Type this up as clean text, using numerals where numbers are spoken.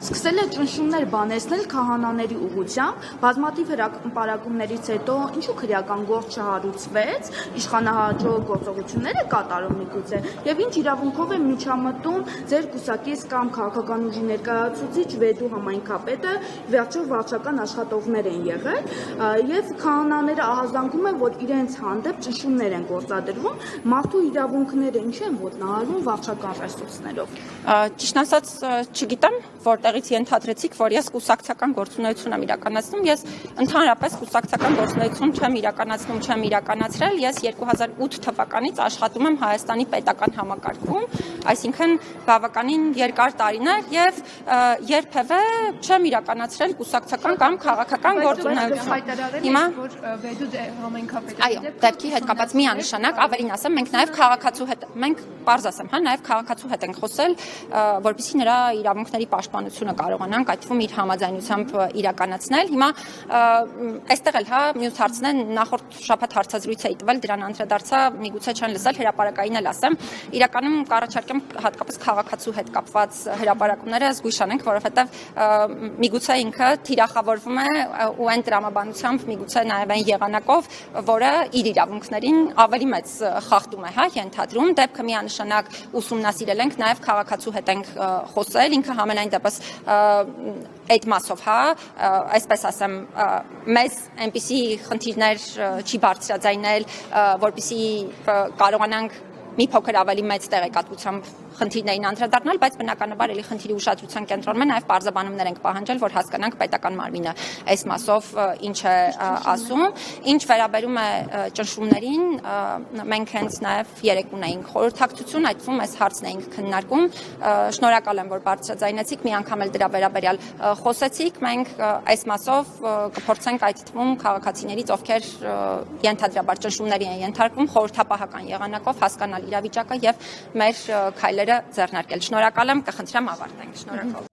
Սկսել է ճնշումներ բանեցնել քահանաների ուղղությամբ, բազմաթիվ հրապարակումներից հետո ինչու քրեական գործ չհարուցվեց, իշխանահաջող գործողություններ է կատարում միգուցե, եւ ինչ իրավունքով է միջամտում ձեր կուսակից կամ քաղաքական ուժի ներկայացուցիչ Վեդու համայնքապետը, վերջով վարչական աշխատողներ են եղել, եւ քահանաները ահազանգում են, որ իրենց հանդեպ ճնշումներ են գործադրվում, մարդու իրավունքները ինչ են ոտնահարվում վարչական ռեսուրսներով։ Ճիշտ ասած, չգիտեմ, որտեղից ենթադրեցիք, որ ես կուսակցական գործունեություն եմ իրականացնում, ես ընդհանրապես կուսակցական գործունեություն չեմ իրականացրել, ես 2008 թվականից աշխատում եմ Հայաստանի պետական համակարգում, այսինքն բավականին երկար տարիներ եւ երբևէ չեմ իրականացրել կուսակցական կամ քաղաքական գործունեություն։ Հիմա այո, դեպքի հետ կապած միանշանակ, ավելին ասեմ, մենք նաեւ քաղաքացու հետ, մենք պարզ ասեմ, նաեւ քաղաքացու հետ ենք խոսել, որպեսզի նրա իրավունքների պաշտպանությունը կարողանանք այդ թվում իր համաձայնությամբ իրականացնել։ Հիմա այստեղ էլ մյուս հարցն է, նախորդ շաբաթ հարցազրույց էի տվել, դրան անդրադարձա, միգուցե չեն լսել, հրապարակային էլ ասեմ, իրականում կառաջարկեմ հատկապես քաղաքացու հետ կապված հրապարակումները զգույշ անենք, որովհետև միգուցե ինքը թիրախավորվում է ու այն տրամաբանությամբ, միգուցե նաև այն եղանակով, որը իր իրավունքներին ավելի մեծ խախտում է, ենթադրում, դեպքը միանշանակ ուսումնասիրել ենք, նաև քաղաքացու հետ ենք խոսել, ինքը համենայն դեպս այդ մասով, այսպես ասեմ, մեզ այնպիսի խնդիրներ չի բարձրաձայնել, որպեսզի կարողանանք մի փոքր ավելի մեծ տեղեկատվությամբ խնդիրներին անդրադառնալ, բայց բնականաբար էլի խնդիրի ուշադրության կենտրոնում է, նաև պարզաբանումներ ենք պահանջել, որ հասկանանք պետական մարմինը այս մասով ինչ է ասում։ Ինչ վերաբերում է ճնշումներին, մենք հենց նաև երեկ ունեինք խորհրդակցություն, այդ թվում այս հարցն էինք քննարկում։ Շնորհակալ եմ, որ բարձրաձայնեցիք, մի անգամ էլ դրա վերաբերյալ խոսեցիք, մենք այս մասով կփորձենք այդ թվում քաղաքացիներից, ովքեր ենթադրաբար ճնշումների են ենթարկվում, խորհրդապահական եղանակով հասկանալ իրավիճակը եւ մեր քայլերը ձեռնարկել։ Շնորհակալ եմ, կխնդրեմ ավարտենք։ Շնորհակալ։